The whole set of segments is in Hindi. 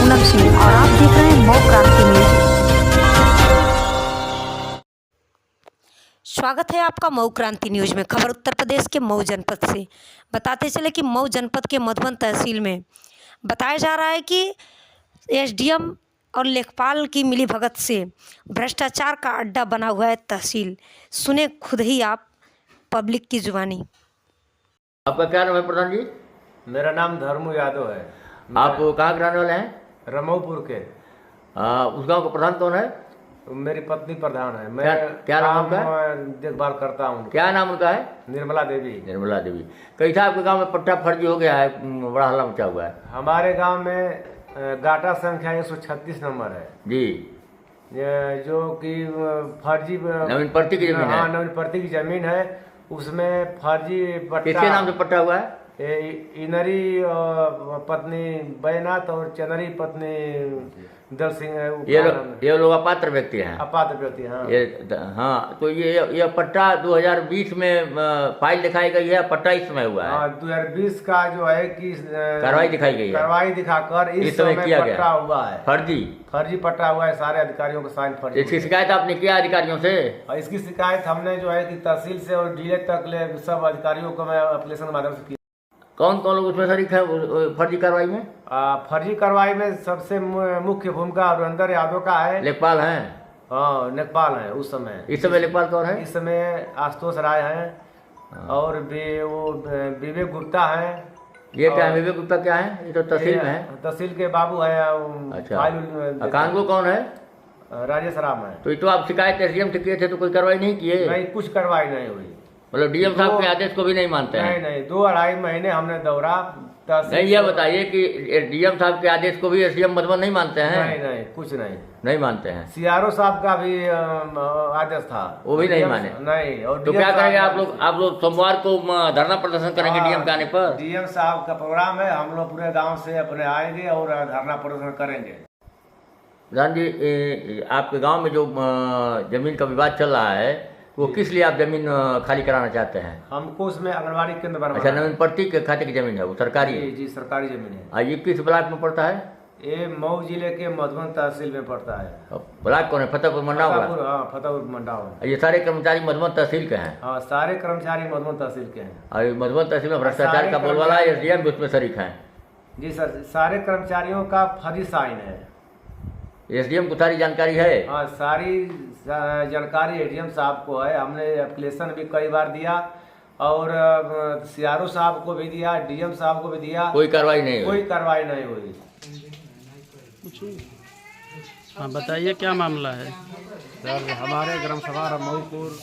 पूनम सिंह और आप देख रहे हैं मऊ क्रांति न्यूज। स्वागत है आपका मऊ क्रांति न्यूज में। खबर उत्तर प्रदेश के मऊ जनपद से। बताते चले कि मऊ जनपद के मधुबन तहसील में बताया जा रहा है कि एसडीएम और लेखपाल की मिलीभगत से भ्रष्टाचार का अड्डा बना हुआ है तहसील। सुने खुद ही आप पब्लिक की जुबानी। आपका क्या नाम है प्रधान जी? मेरा नाम धर्मू यादव है। आप कहाँ के रहने वाले हैं? रमऊपुर के। उस गांव का प्रधान कौन है? मेरी पत्नी प्रधान है। मैं क्या नाम उनका? देखभाल करता हूँ। क्या नाम उनका है? निर्मला देवी। निर्मला देवी। कई था आपके गांव में पट्टा फर्जी हो गया है, बड़ा हल्ला मचा हुआ है। हमारे गांव में गाटा संख्या 136 नंबर है जी, जो कि फर्जी नवीन प्रति की जमीन है। हाँ, नवीन प्रति की जमीन है। उसमें फर्जी पट्टा किसके नाम से पट्टा हुआ है? इनरी पत्नी बैनाथ और चनरी पत्नी दल सिंह। ये लोग अपात्र व्यक्ति हैं। अपात्र व्यक्ति, हाँ। हाँ, तो ये पट्टा 2020 में फाइल दिखाई गई है, पट्टा इस समय हुआ है। हाँ, 2020 का जो है कि कार्रवाई दिखाई गई है। कार्रवाई दिखाकर इस समय किया गया पट्टा हुआ है। फर्जी पट्टा हुआ है। सारे अधिकारियों का साइन फर्जी। इसकी शिकायत आपने किया अधिकारियों से? इसकी शिकायत हमने जो है कि तहसील से और डीए तक ले सब अधिकारियों को मैं एप्लीकेशन के माध्यम से किया। कौन कौन लोग उसमें शरीक है फर्जी कार्रवाई में? फर्जी कार्रवाई में सबसे मुख्य भूमिका रविंदर यादव का है। लेखपाल हैं? हाँ, लेखपाल है उस समय। इस समय लेखपाल कौन है? इस समय आशुतोष राय हैं और वो विवेक गुप्ता है। ये क्या है? विवेक गुप्ता क्या है? ये तो तहसील में है। तहसील के बाबू है। अच्छा, कांगो कौन है? राजेश राम है। तो आप शिकायत एसडीएम से किए थे तो कोई कार्रवाई नहीं किए? नहीं, कुछ कार्रवाई नहीं हुई। मतलब डीएम साहब के आदेश को भी नहीं मानते हैं? नहीं, 2-2.5 महीने हमने दौरा। नहीं, ये बताइए कि डीएम साहब के आदेश को भी एसडीएम मधुबन नहीं मानते हैं? नहीं, कुछ नहीं मानते हैं। सीआरओ साहब का भी आदेश था, वो भी नहीं माने? नहीं। और तो क्या करेंगे आप लोग सोमवार को धरना प्रदर्शन करेंगे डीएम के आने पर? डीएम साहब का प्रोग्राम है। हम लोग पूरे गाँव से अपने आएंगे और धरना प्रदर्शन करेंगे। प्रधान जी, आपके गाँव में जो जमीन का विवाद चल रहा है, वो किस लिए आप जमीन खाली कराना चाहते हैं? हमको उसमें आंगनबाड़ी केंद्र बनवाना। अच्छा, नवीन प्रति के खाते की जमीन है, वो सरकारी है? जी, सरकारी जमीन है। ये किस ब्लॉक में पड़ता है? ये मऊ जिले के मधुबन तहसील में पड़ता है। ब्लॉक कौन है? फतेहपुर मंडाव? हाँ, फतेहपुर मंडाव। ये सारे कर्मचारी मधुबन तहसील के हैं? हाँ, सारे कर्मचारी मधुबन तहसील के हैं। और मधुबन तहसील में भ्रष्टाचार का बोलबाला है, एसडीएम भी उसमें शरीक हैं? जी सर, सारे कर्मचारियों का फर्जी साइन है। एसडीएम को सारी जानकारी है? हाँ, सारी जानकारी एडीएम साहब को है। हमने एप्लीकेशन भी कई बार दिया और सीआरओ साहब को भी दिया, डीएम साहब को भी दिया। कोई कार्रवाई नहीं हुई? कोई कार्रवाई नहीं हुई। हाँ, बताइए क्या मामला है? सर, हमारे ग्राम सभा रमऊपुर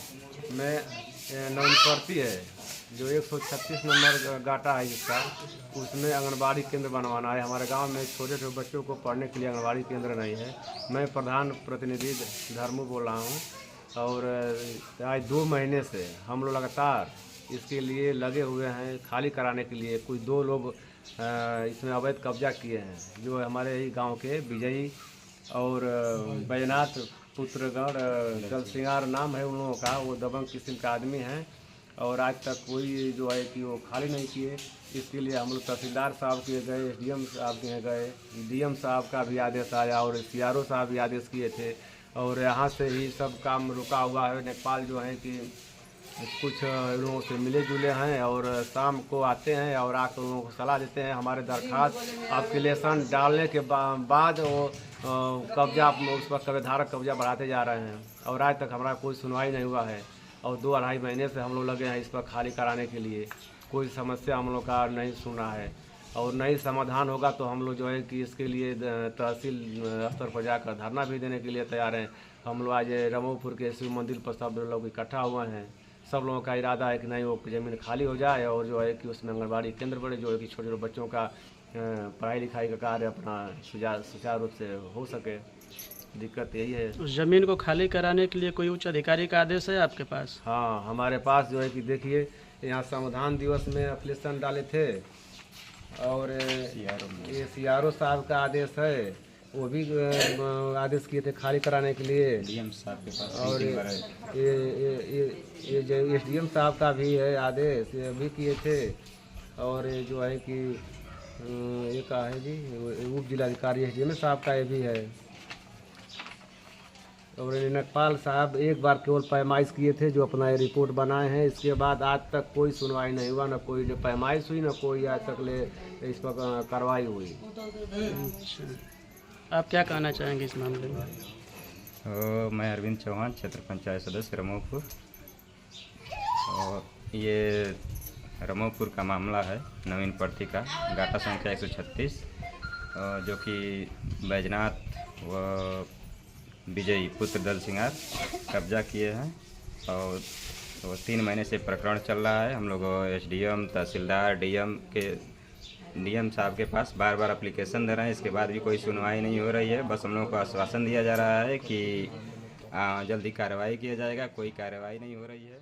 में नवीन प्रति है जो 136 नंबर गाटा है जिसका, उसमें आंगनबाड़ी केंद्र बनवाना है। हमारे गांव में छोटे छोटे बच्चों को पढ़ने के लिए आंगनबाड़ी केंद्र नहीं है। मैं प्रधान प्रतिनिधि धर्मू बोल रहा हूं और आज 2 महीने से हम लोग लगातार इसके लिए लगे हुए हैं खाली कराने के लिए। कोई 2 लोग इसमें अवैध कब्जा किए हैं, जो हमारे ही गाँव के विजयी और बैजनाथ पुत्रगढ़ दलसिंगार नाम है उन लोगों का। वो दबंग किस्म का आदमी है और आज तक कोई जो है कि वो खाली नहीं किए। इसके लिए हम लोग तहसीलदार साहब के गए, एसडीएम साहब के गए, डीएम साहब का भी आदेश आया और सीआरओ साहब भी आदेश किए थे और यहाँ से ही सब काम रुका हुआ है। नेपाल जो है कि कुछ लोगों से मिले जुले हैं और शाम को आते हैं और आकर लोगों को सलाह देते हैं। हमारे दरख्वास्त एप्लीकेशन डालने के बाद वो कब्जा उस पर कब्जाधारक कब्जा बढ़ाते जा रहे हैं और आज तक हमारा कोई सुनवाई नहीं हुआ है और 2-2.5 महीने से हम लोग लगे हैं इस पर खाली कराने के लिए। कोई समस्या हम लोग का नहीं सुना है और नहीं समाधान होगा तो हम लोग जो है कि इसके लिए तहसील स्तर पर जाकर धरना भी देने के लिए तैयार हैं। हम लोग आज रमऊपुर के शिव मंदिर पर सब लोग इकट्ठा हुए हैं। सब लोगों का इरादा है कि नहीं, वो ज़मीन खाली हो जाए और जो है कि उसमें आंगनबाड़ी केंद्र बने, जो है कि छोटे छोटे बच्चों का पढ़ाई लिखाई का कार्य अपना सुचारू रूप से हो सके। दिक्कत यही है। उस जमीन को खाली कराने के लिए कोई उच्च अधिकारी का आदेश है आपके पास? हाँ, हमारे पास जो है कि देखिए, यहाँ संविधान दिवस में एप्लीकेशन डाले थे और ये सीआरओ साहब का आदेश है, वो भी आदेश किए थे खाली कराने के लिए डीएम साहब के पास। और ये जो एसडीएम साहब का भी है आदेश, ये भी किए थे। और जो है कि ये का है जी, उप जिलाधिकारी एसडीएम साहब का ये भी है। और लेखपाल साहब एक बार केवल पैमाइश किए थे, जो अपना ये रिपोर्ट बनाए हैं। इसके बाद आज तक कोई सुनवाई नहीं हुआ, न कोई जो पैमाइश हुई, न कोई आज तक ले इस पर कार्रवाई हुई। अच्छा, आप क्या कहना चाहेंगे इस मामले में? मैं अरविंद चौहान, क्षेत्र पंचायत सदस्य रमोपुर। और ये रमोपुर का मामला है नवीन प्रति का, गाटा संख्या 136, जो कि बैजनाथ व विजयी पुत्र दल सिंगार कब्जा किए हैं। और 3 महीने से प्रकरण चल रहा है। हम लोग एसडीएम, तहसीलदार, डीएम साहब के पास बार बार एप्लीकेशन दे रहे हैं, इसके बाद भी कोई सुनवाई नहीं हो रही है। बस हम लोगों को आश्वासन दिया जा रहा है कि जल्दी कार्रवाई किया जाएगा, कोई कार्रवाई नहीं हो रही है।